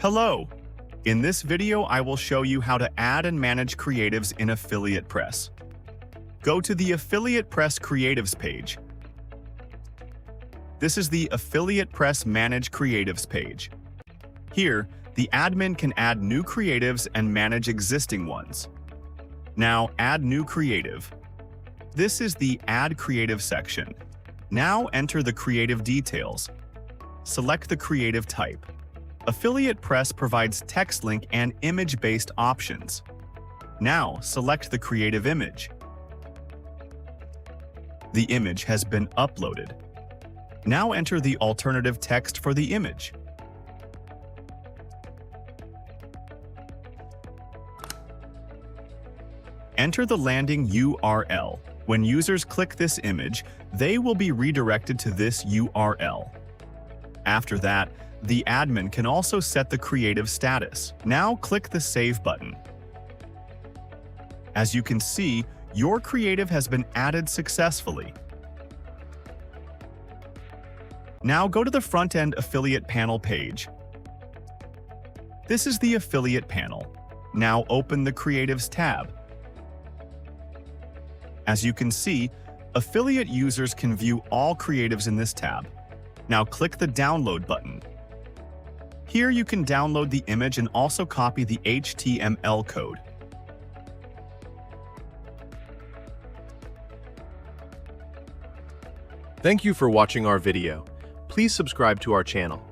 Hello! In this video, I will show you how to add and manage creatives in Affiliate Press. Go to the Affiliate Press Creatives page. This is the Affiliate Press Manage Creatives page. Here, the admin can add new creatives and manage existing ones. Now, add new creative. This is the Add Creative section. Now enter the creative details. Select the creative type. Affiliate Press provides text link and image-based options. Now select the creative image. The image has been uploaded. Now enter the alternative text for the image. Enter the landing URL. When users click this image, they will be redirected to this URL. After that, the admin can also set the creative status. Now click the Save button. As you can see, your creative has been added successfully. Now go to the front-end affiliate panel page. This is the affiliate panel. Now open the Creatives tab. As you can see, affiliate users can view all creatives in this tab. Now click the Download button. Here you can download the image and also copy the HTML code. Thank you for watching our video. Please subscribe to our channel.